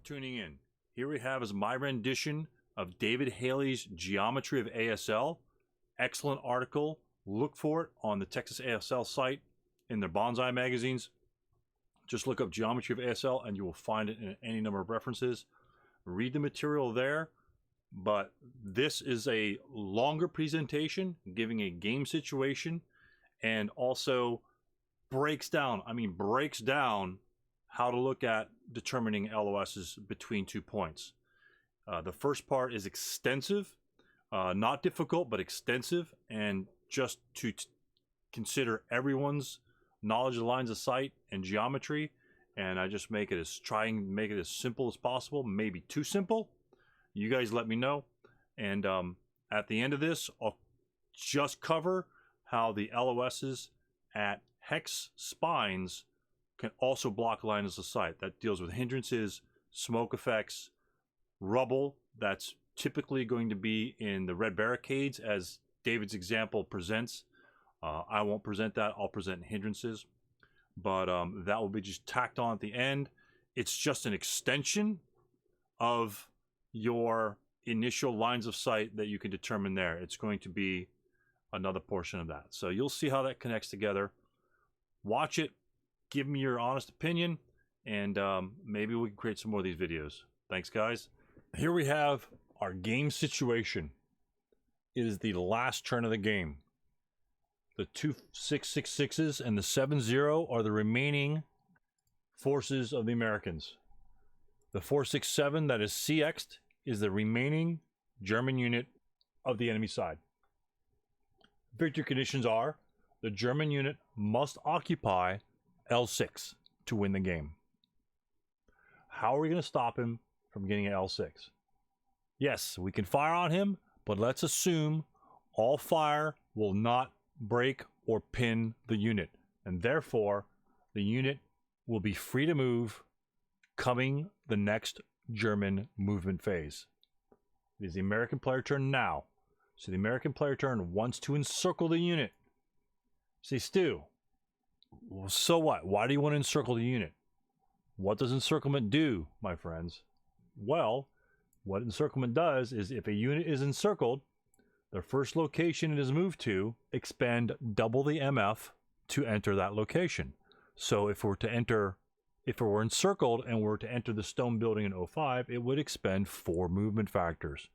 tuning in. Here we have is my rendition of David Hailey's Geometry of ASL. Excellent article. Look for it on the Texas ASL site in their bonsai magazines. Just look up Geometry of ASL and you will find it in any number of references. Read the material there, but this is a longer presentation giving a game situation and also breaks down how to look at determining LOSs between 2 points. The first part is extensive, not difficult, but extensive, and just to consider everyone's knowledge of lines of sight and geometry. And I just try and make it as simple as possible, maybe too simple. You guys let me know. And at the end of this, I'll just cover how the LOSs at hex spines can also block lines of sight. That deals with hindrances, smoke effects, rubble. That's typically going to be in the red barricades as David's example presents. I won't present that. I'll present hindrances. But that will be just tacked on at the end. It's just an extension of your initial lines of sight that you can determine there. It's going to be another portion of that. So you'll see how that connects together. Watch it. Give me your honest opinion, and maybe we can create some more of these videos. Thanks, guys. Here we have our game situation. It is the last turn of the game. The 2 6-6-6s and the 7-0 are the remaining forces of the Americans. The 4-6-7 that is CX'd is the remaining German unit of the enemy side. Victory conditions are the German unit must occupy L6 to win the game. How are we going to stop him from getting an L6? Yes, we can fire on him, but let's assume all fire will not break or pin the unit, and therefore the unit will be free to move coming the next German movement phase. It is the American player turn now. So the American player turn wants to encircle the unit. Say, Stu, so what? Why do you want to encircle the unit? What does encirclement do, my friends? Well, what encirclement does is if a unit is encircled, the first location it is moved to, expend double the MF to enter that location. So if we're encircled and we're to enter the stone building in 05, it would expend 4 movement factors.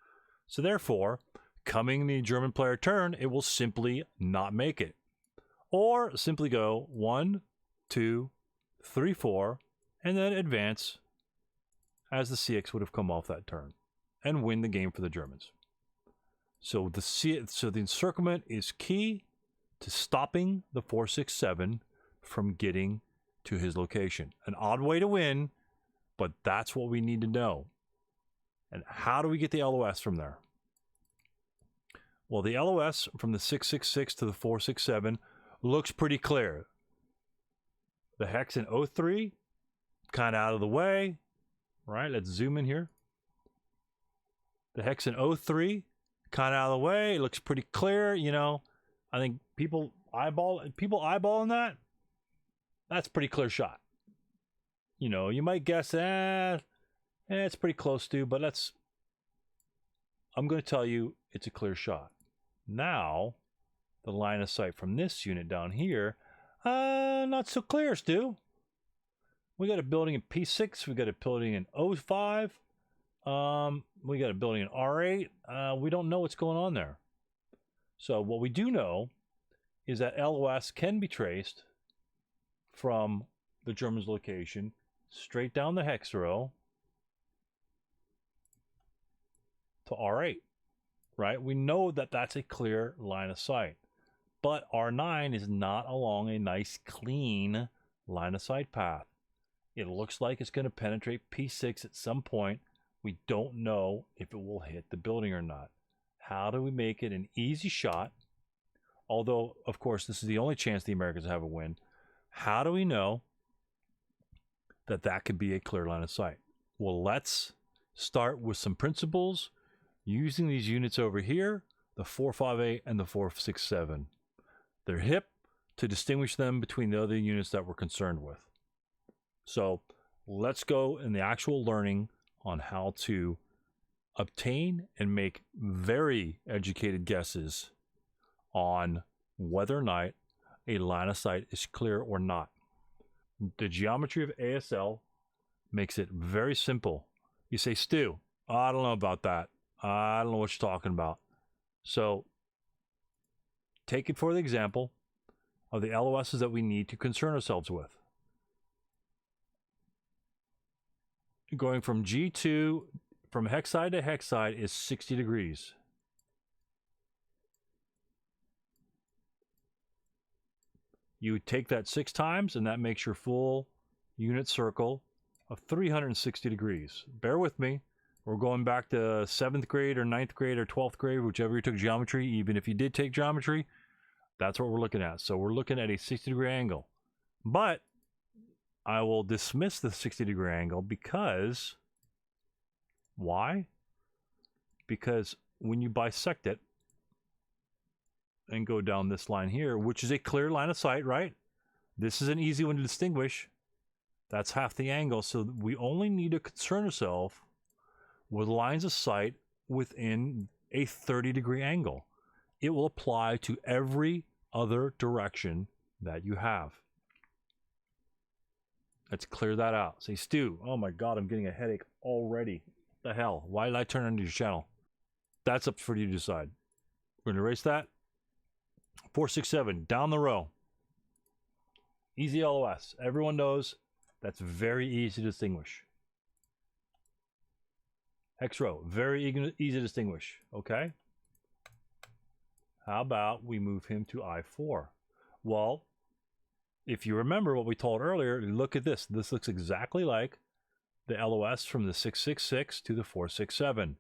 So therefore, coming the German player turn, it will simply not make it. Or simply go 1, 2, 3, 4, and then advance as the CX would have come off that turn and win the game for the Germans. So the encirclement is key to stopping the 4-6-7 from getting to his location. An odd way to win, but that's what we need to know. And how do we get the LOS from there? Well, the LOS from the 6-6-6 to the 4-6-7 looks pretty clear. The hex in 03, kind of out of the way. Right, let's zoom in here. The hex in 03, kind of out of the way. It looks pretty clear, you know. I think people eyeballing that. That's a pretty clear shot. You know, you might guess it's pretty close to, but I'm going to tell you it's a clear shot. Now, the line of sight from this unit down here, not so clear, Stu. We got a building in P6. We got a building in 05. We got a building in R8. We don't know what's going on there. So what we do know is that LOS can be traced from the German's location straight down the hex row to R8, right? We know that that's a clear line of sight, but R9 is not along a nice clean line of sight path. It looks like it's going to penetrate P6 at some point. We don't know if it will hit the building or not. How do we make it an easy shot? Although, of course, this is the only chance the Americans have a win. How do we know that that could be a clear line of sight? Well, let's start with some principles using these units over here, the 458 and the 467. They're hip to distinguish them between the other units that we're concerned with. So let's go in the actual learning on how to obtain and make very educated guesses on whether or not a line of sight is clear or not. The geometry of ASL makes it very simple. You say, Stu, I don't know about that. I don't know what you're talking about. So take it for the example of the LOSs that we need to concern ourselves with. Going from G2, from hex side to hex side is 60 degrees. You take that 6 times, and that makes your full unit circle of 360 degrees. Bear with me. We're going back to 7th grade or 9th grade or 12th grade, whichever you took geometry. Even if you did take geometry, that's what we're looking at. So we're looking at a 60-degree angle. But I will dismiss the 60-degree angle because... Why? Because when you bisect it and go down this line here, which is a clear line of sight, right? This is an easy one to distinguish. That's half the angle. So we only need to concern ourselves with lines of sight within a 30-degree angle. It will apply to every other direction that you have. Let's clear that out. Say, Stu, oh my God, I'm getting a headache already. What the hell? Why did I turn on your channel? That's up for you to decide. We're going to erase that. 4, 6, 7, down the row. Easy LOS. Everyone knows that's very easy to distinguish. Hex row, very easy to distinguish. Okay. How about we move him to I4? Well, if you remember what we told earlier, look at this. This looks exactly like the LOS from the 666 to the 467.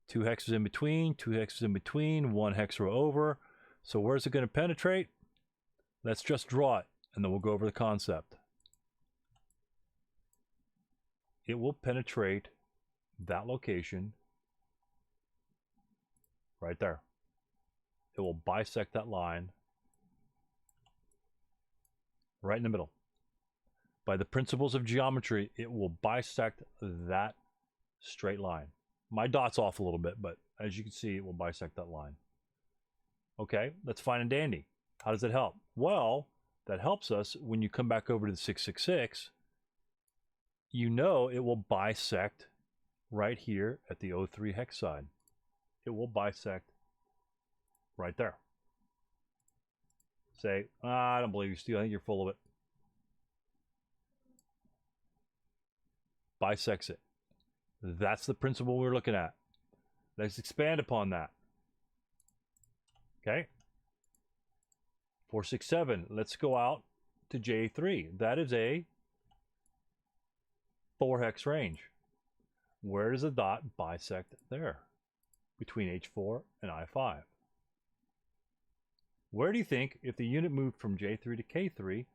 2 hexes in between, 2 hexes in between, 1 hex row over. So where's it going to penetrate? Let's just draw it, and then we'll go over the concept. It will penetrate that location right there. It will bisect that line right in the middle. By the principles of geometry, it will bisect that straight line. My dot's off a little bit, but as you can see, it will bisect that line. Okay, that's fine and dandy. How does it help? Well, that helps us when you come back over to the 666. You know it will bisect right here at the O3 hex side. It will bisect right there. Say, I don't believe you, Steve. I think you're full of it. Bisects it. That's the principle we're looking at. Let's expand upon that. Okay. 4, 6, 7. Let's go out to J3. That is a 4 hex range. Where does the dot bisect there? Between H4 and I5. Where do you think, if the unit moved from J3 to K3,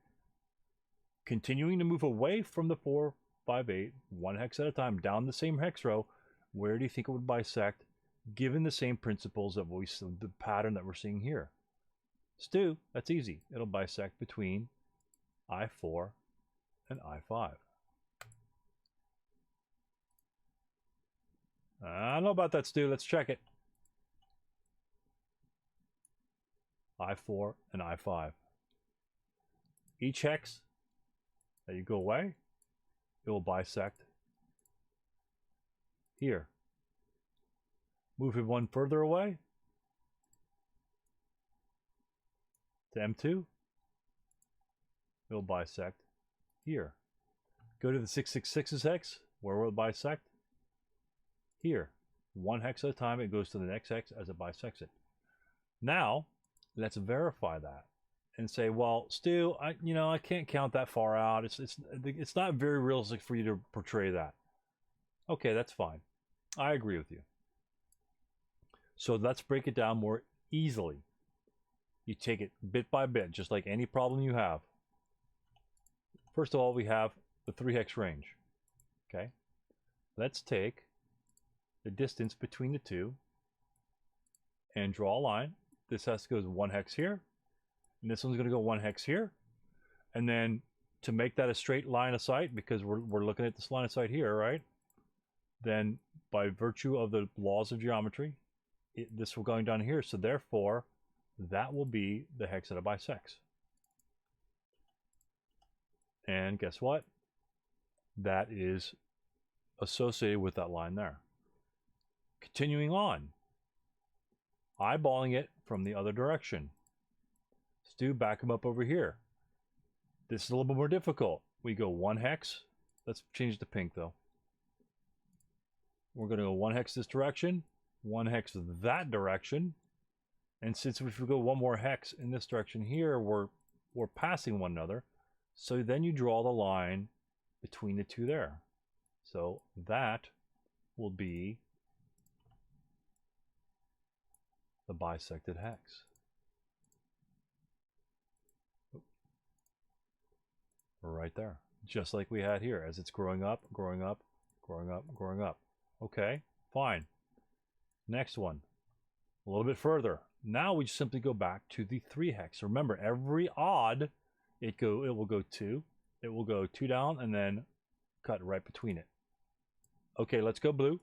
continuing to move away from the 4, 5, 8, 1 hex at a time, down the same hex row, where do you think it would bisect, given the same principles of the pattern that we're seeing here? Stu, that's easy. It'll bisect between I4 and I5. I don't know about that, Stu. Let's check it. I4 and I5. Each hex that you go away, it will bisect here. Move it one further away to M2, it will bisect here. Go to the 666's hex, where will it bisect? Here. 1 hex at a time, it goes to the next hex as it bisects it. Now, let's verify that and say, well, Stu, I can't count that far out. It's not very realistic for you to portray that. Okay, that's fine. I agree with you. So let's break it down more easily. You take it bit by bit, just like any problem you have. First of all, we have the 3 hex range. Okay, let's take the distance between the two and draw a line. This has to go 1 hex here, and this one's going to go 1 hex here. And then to make that a straight line of sight, because we're looking at this line of sight here, right? then by virtue of the laws of geometry, this will go down here. So therefore, that will be the hex that it bisects. And guess what? That is associated with that line there. Continuing on, eyeballing it from the other direction. Stu, back them up over here. This is a little bit more difficult. We go 1 hex. Let's change the pink though. We're going to go 1 hex this direction, 1 hex that direction. And since if we go 1 more hex in this direction here, we're passing one another. So then you draw the line between the two there. So that will be the bisected hex. Right there. Just like we had here, as it's growing up, growing up, growing up, growing up. Okay, fine. Next one. A little bit further. Now we simply go back to the 3 hex. Remember, every odd, it will go 2. It will go 2 down and then cut right between it. Okay, let's go blue.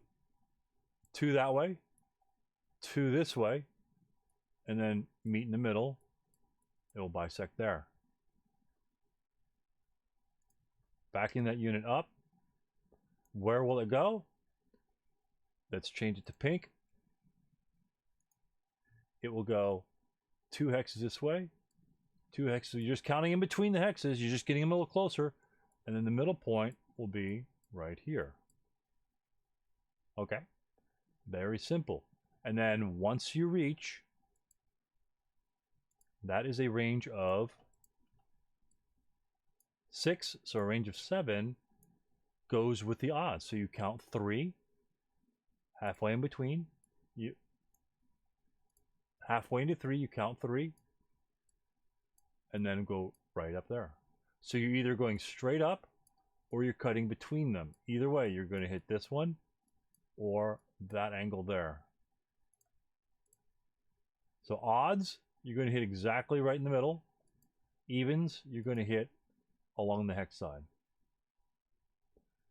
2 that way. 2 this way. And then meet in the middle. It will bisect there. Backing that unit up. Where will it go? Let's change it to pink. It will go 2 hexes this way. 2 hexes. You're just counting in between the hexes. You're just getting them a little closer. And then the middle point will be right here. Okay. Very simple. And then once you reach, that is a range of 6. So a range of 7 goes with the odds. So you count 3. Halfway in between. Halfway into 3, you count 3. And then go right up there. So you're either going straight up or you're cutting between them. Either way, you're going to hit this one or that angle there. So odds, you're going to hit exactly right in the middle. Evens, you're going to hit along the hex side.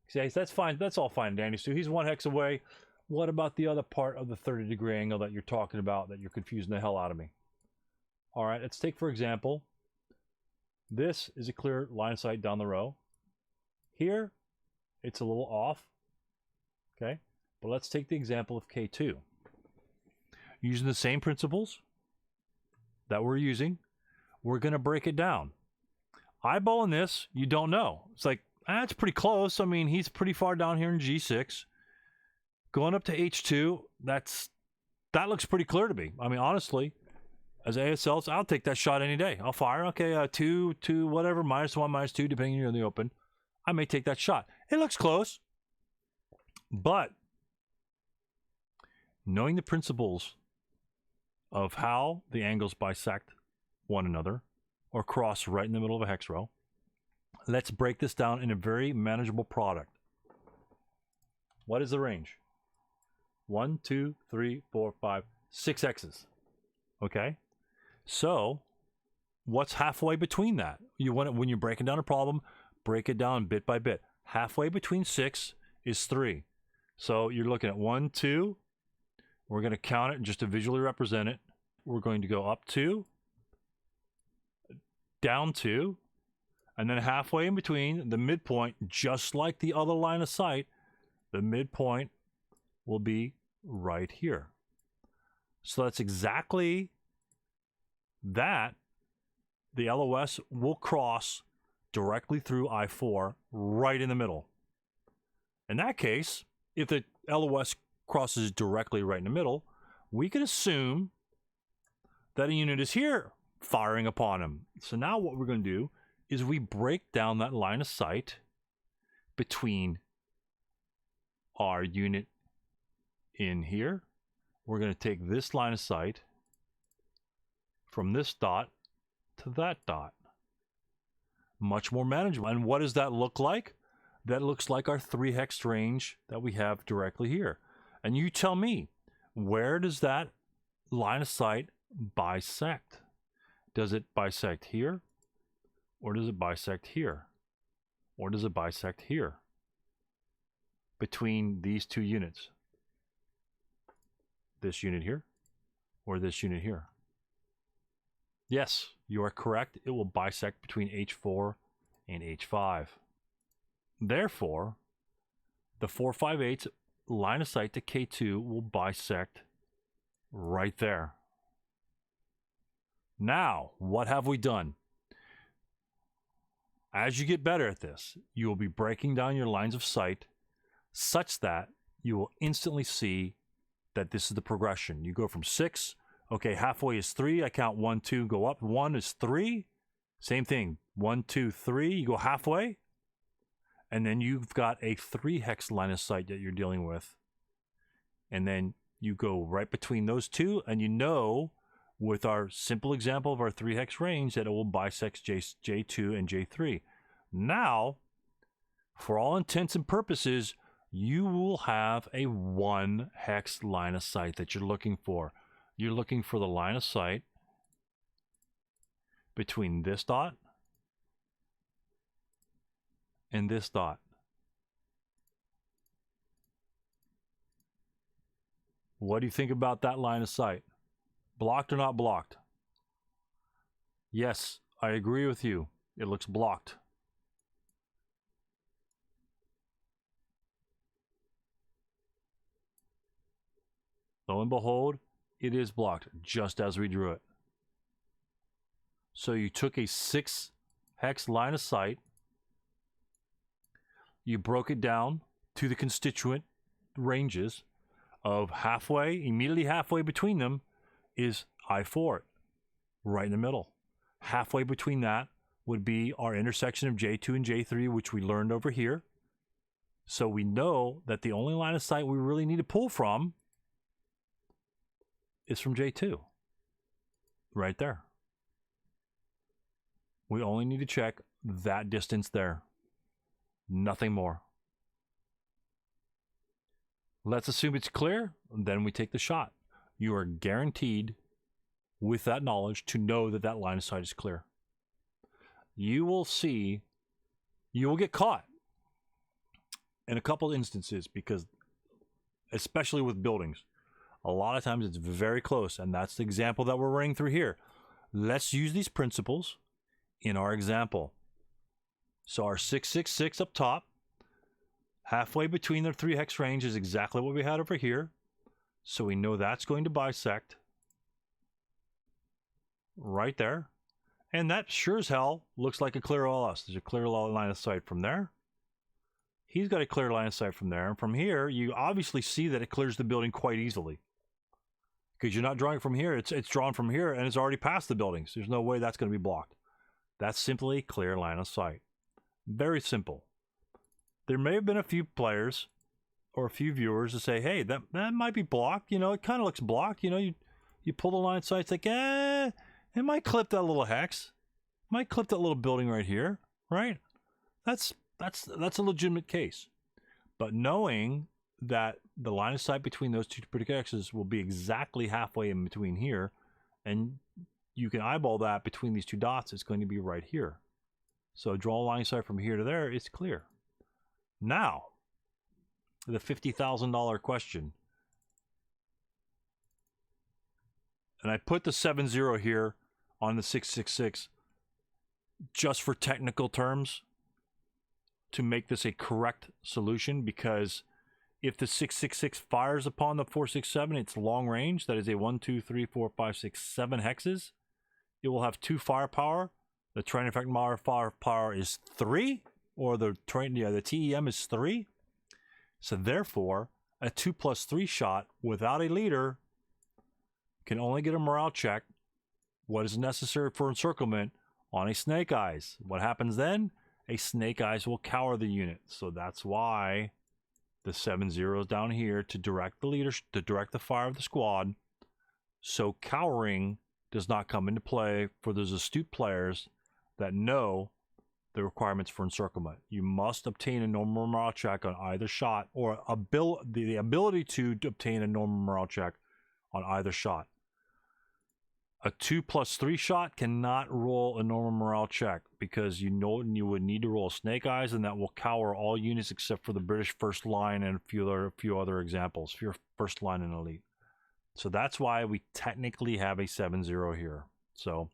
See, that's fine. That's all fine, Danny. So he's 1 hex away. What about the other part of the 30-degree angle that you're talking about that you're confusing the hell out of me? All right, let's take, for example, this is a clear line of sight down the row. Here, it's a little off. Okay, but let's take the example of K2. Using the same principles that we're using, we're going to break it down. Eyeballing this, you don't know. It's like, it's pretty close. I mean, he's pretty far down here in G6. Going up to H2, that looks pretty clear to me. I mean, honestly, as ASLs, I'll take that shot any day. I'll fire. Okay, 2, whatever, -1, -2, depending on you're in the open. I may take that shot. It looks close. But knowing the principles of how the angles bisect one another or cross right in the middle of a hex row, let's break this down in a very manageable product. What is the range? 1, 2, 3, 4, 5, 6 hexes. Okay? So, what's halfway between that? When you're breaking down a problem, break it down bit by bit. Halfway between 6 is 3. So, you're looking at 1, 2. We're going to count it just to visually represent it. We're going to go up 2, down 2, and then halfway in between, the midpoint, just like the other line of sight, the midpoint will be right here. So that's exactly that. The LOS will cross directly through I4 right in the middle. In that case, if the LOS crosses directly right in the middle, we can assume that a unit is here firing upon him. So now what we're going to do is we break down that line of sight between our unit in here. We're going to take this line of sight from this dot to that dot. Much more manageable. And what does that look like? That looks like our 3 hex range that we have directly here. And you tell me, where does that line of sight bisect? Does it bisect here? Or does it bisect here? Or does it bisect here? between these two units. This unit here or this unit here. Yes, you are correct. It will bisect between H4 and H5. Therefore, the 4/5/8 line of sight to K2 will bisect right there. Now, what have we done? As you get better at this, you will be breaking down your lines of sight such that you will instantly see that this is the progression. You go from 6, okay, halfway is 3. I count 1, 2, go up. 1 is 3. Same thing. 1, 2, 3. You go halfway. And then you've got a 3 hex line of sight that you're dealing with. And then you go right between those two, and you know, with our simple example of our 3 hex range, that it will bisect J2 and J3. Now, for all intents and purposes, you will have a 1 hex line of sight that you're looking for. You're looking for the line of sight between this dot and this dot. What do you think about that line of sight? Blocked or not blocked? Yes, I agree with you. It looks blocked. Lo and behold, it is blocked, just as we drew it. So you took a 6 hex line of sight, you broke it down to the constituent ranges of halfway, immediately halfway between them is I4, right in the middle. Halfway between that would be our intersection of J2 and J3, which we learned over here. So we know that the only line of sight we really need to pull from is from J2, right there. We only need to check that distance there, nothing more. Let's assume it's clear, then we take the shot. You are guaranteed, with that knowledge, to know that that line of sight is clear. You will see, you will get caught in a couple instances, because especially with buildings, a lot of times it's very close, and that's the example that we're running through here. Let's use these principles in our example. So our 666 up top, halfway between their 3 hex range, is exactly what we had over here. So we know that's going to bisect right there. And that sure as hell looks like a clear LS. There's a clear line of sight from there. He's got a clear line of sight from there. And from here, you obviously see that it clears the building quite easily, because you're not drawing from here. It's drawn from here, and it's already past the buildings. There's no way that's going to be blocked. That's simply a clear line of sight. Very simple. There may have been a few players or a few viewers to say, hey, that might be blocked. You know, it kind of looks blocked. You know, you pull the line of sight, it's like, it might clip that little hex. It might clip that little building right here, right? That's a legitimate case. But knowing that the line of sight between those two particular hexes will be exactly halfway in between here, and you can eyeball that between these two dots, it's going to be right here. So draw a line of sight from here to there, it's clear. Now, the $50,000 question. And I put the 7-0 here on the 666 just for technical terms to make this a correct solution, because if the 666 fires upon the 467, it's long range. That is a 1, 2, 3, 4, 5, 6, 7 hexes. It will have 2 firepower. The terrain effect firepower is 3, or the TEM is 3. So therefore, a 2+3 shot without a leader can only get a morale check. What is necessary for encirclement on a snake eyes? What happens then? A snake eyes will cower the unit. So that's why the 7-0 is down here to direct the leader, to direct the fire of the squad. So cowering does not come into play for those astute players that know the requirements for encirclement. You must obtain a normal morale check on either shot, or the ability to obtain a normal morale check on either shot. A 2+3 shot cannot roll a normal morale check because you would need to roll snake eyes, and that will cower all units except for the British first line and a few other examples for your first line in elite. So that's why we technically have a 7-0 here. So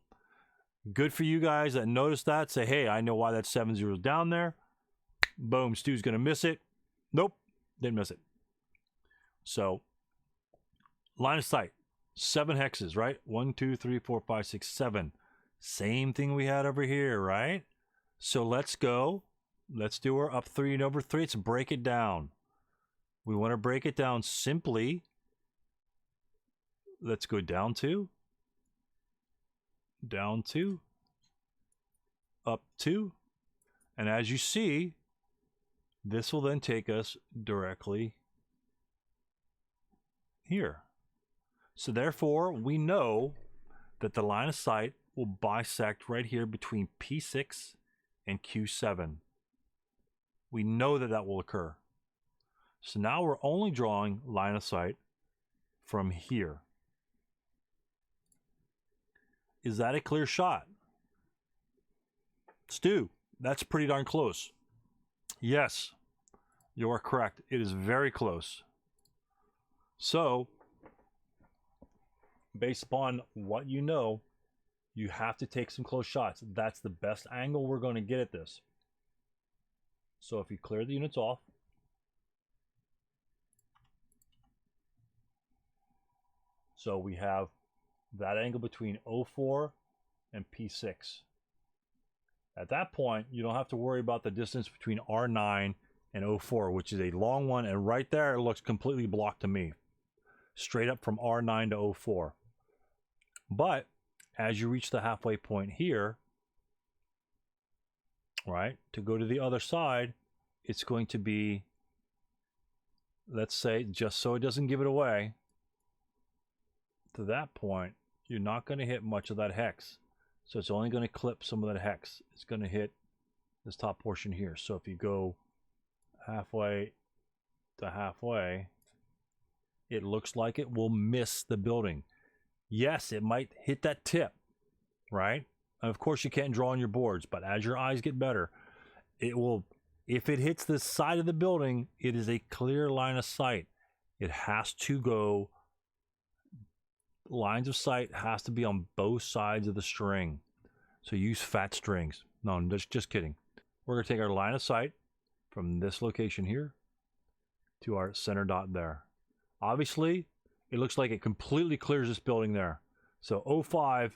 good for you guys that noticed that. Say, hey, I know why that 7-0 is down there. Boom, Stu's gonna miss it. Nope, didn't miss it. So line of sight. 7 hexes, right? 1, 2, 3, 4, 5, 6, 7. Same thing we had over here, right? So let's go. Let's do our up 3 and over 3. Let's break it down. We want to break it down simply. Let's go down 2. Down 2. Up 2. And as you see, this will then take us directly here. So therefore, we know that the line of sight will bisect right here between P6 and Q7. We know that that will occur. So now we're only drawing line of sight from here. Is that a clear shot? Stu, that's pretty darn close. Yes, you are correct. It is very close. So, based upon what you know, you have to take some close shots. That's the best angle we're going to get at this. So if you clear the units off, so we have that angle between O4 and P6. At that point, you don't have to worry about the distance between R9 and O4, which is a long one, and right there it looks completely blocked to me. Straight up from R9 to O4. But as you reach the halfway point here, right, to go to the other side, it's going to be, let's say, just so it doesn't give it away, to that point, you're not going to hit much of that hex. So it's only going to clip some of that hex. It's going to hit this top portion here. So if you go halfway to halfway, it looks like it will miss the building. Yes, it might hit that tip, right? And of course, you can't draw on your boards, but as your eyes get better, it will, if it hits the side of the building, it is a clear line of sight. It has to go, lines of sight has to be on both sides of the string. So use fat strings. No, I'm just kidding. We're going to take our line of sight from this location here to our center dot there. Obviously, it looks like it completely clears this building there. So O5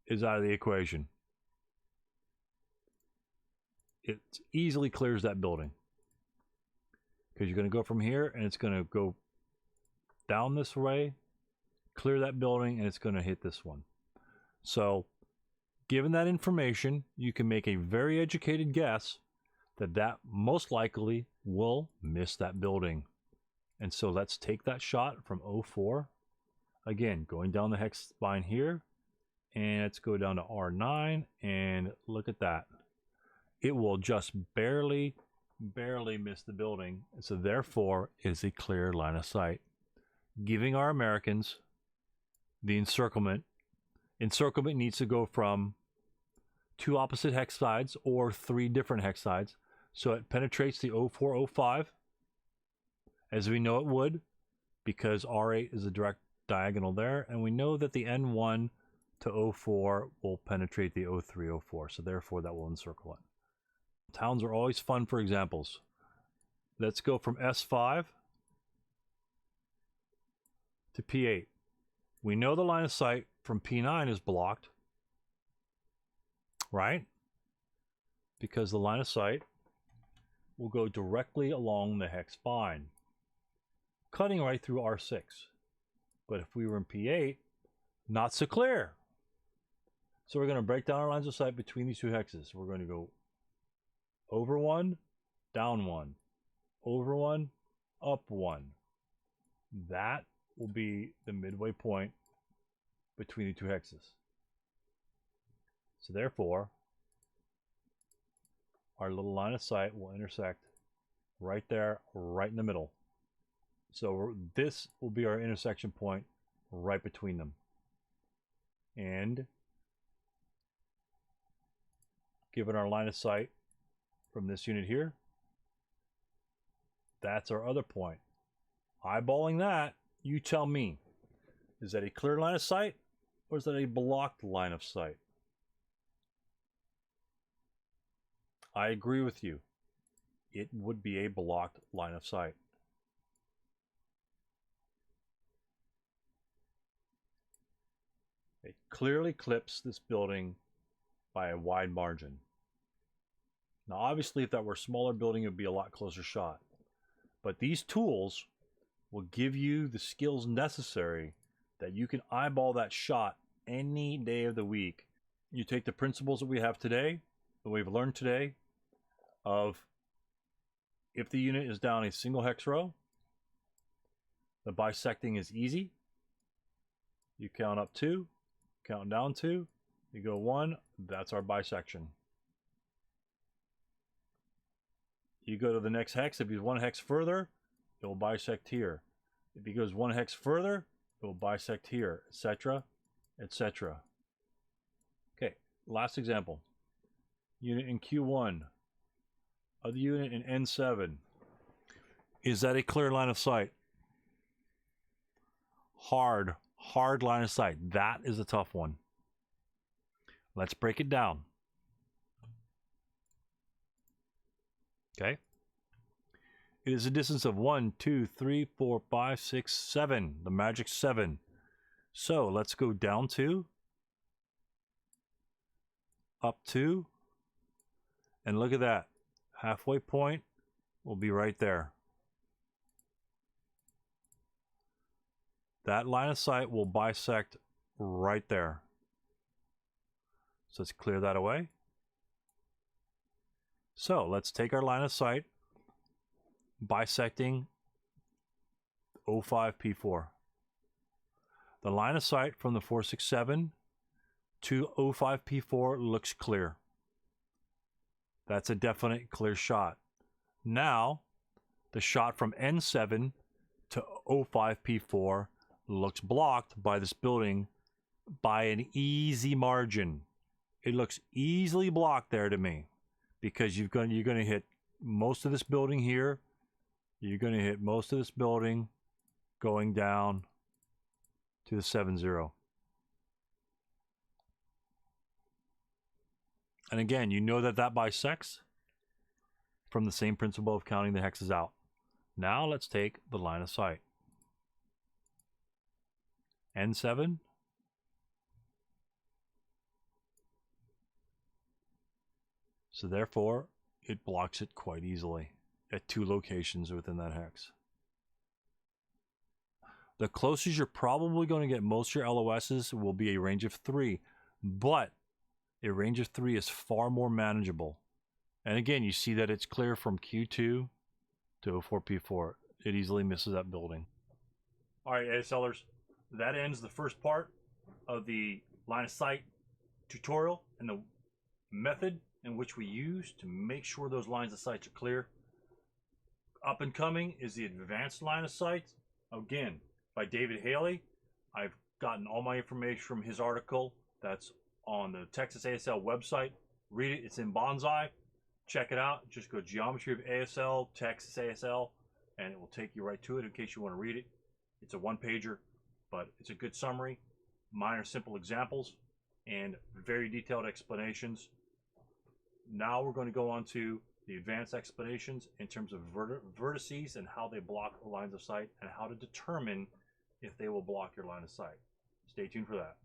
is out of the equation. It easily clears that building. Because you're going to go from here and it's going to go down this way, clear that building, and it's going to hit this one. So, given that information, you can make a very educated guess that that most likely will miss that building. And so let's take that shot from O4. Again, going down the hex spine here. And let's go down to R9. And look at that. It will just barely miss the building. So therefore, it is a clear line of sight. Giving our Americans the encirclement. Encirclement needs to go from 2 opposite hex sides or 3 different hex sides. So it penetrates the O4, O5. As we know it would, because R8 is a direct diagonal there, and we know that the N1 to O4 will penetrate the O3, O4, so therefore that will encircle it. Towns are always fun for examples. Let's go from S5 to P8. We know the line of sight from P9 is blocked, right? Because the line of sight will go directly along the hex spine, cutting right through R6. But if we were in P8, not so clear. So we're going to break down our lines of sight between these 2 hexes. We're going to go over 1, down 1, over 1, up 1. That will be the midway point between the 2 hexes. So therefore, our little line of sight will intersect right there, right in the middle. So this will be our intersection point right between them. And given our line of sight from this unit here, that's our other point. Eyeballing that, you tell me, is that a clear line of sight or is that a blocked line of sight? I agree with you. It would be a blocked line of sight. It clearly clips this building by a wide margin. Now, obviously, if that were a smaller building, it would be a lot closer shot. But these tools will give you the skills necessary that you can eyeball that shot any day of the week. You take the principles that we have today, that we've learned today, of if the unit is down a single hex row, the bisecting is easy. You count up 2, count down 2, you go 1, that's our bisection. You go to the next hex, if he's 1 hex further, it will bisect here. If he goes 1 hex further, it will bisect here, etc., etc. Okay, last example. Unit in Q1, other unit in N7. Is that a clear line of sight? Hard line of sight. That is a tough one. Let's break it down. Okay. It is a distance of 1, 2, 3, 4, 5, 6, 7. The magic 7. So let's go down 2, up 2, and look at that. Halfway point will be right there. That line of sight will bisect right there. So let's clear that away. So let's take our line of sight, bisecting 05 P4. The line of sight from the 467 to 05 P4 looks clear. That's a definite clear shot. Now, the shot from N7 to 05 P4 looks blocked by this building by an easy margin. It looks easily blocked there to me because you're going to hit most of this building here. You're going to hit most of this building going down to the 7-0. And again, you know that that bisects from the same principle of counting the hexes out. Now let's take the line of sight. N7. So therefore, it blocks it quite easily at 2 locations within that hex. The closest you're probably going to get most of your LOSs will be a range of 3, but a range of 3 is far more manageable. And again, you see that it's clear from Q2 to 04 P4. It easily misses that building. All right, ASLers, that ends the first part of the line of sight tutorial and the method in which we use to make sure those lines of sight are clear. Up and coming is the advanced line of sight, again, by David Hailey. I've gotten all my information from his article that's on the Texas ASL website. Read it, it's in Bonsai. Check it out. Just go Geometry of ASL, Texas ASL, and it will take you right to it in case you want to read it. It's a 1-pager, but it's a good summary, minor simple examples, and very detailed explanations. Now we're going to go on to the advanced explanations in terms of vertices and how they block the lines of sight and how to determine if they will block your line of sight. Stay tuned for that.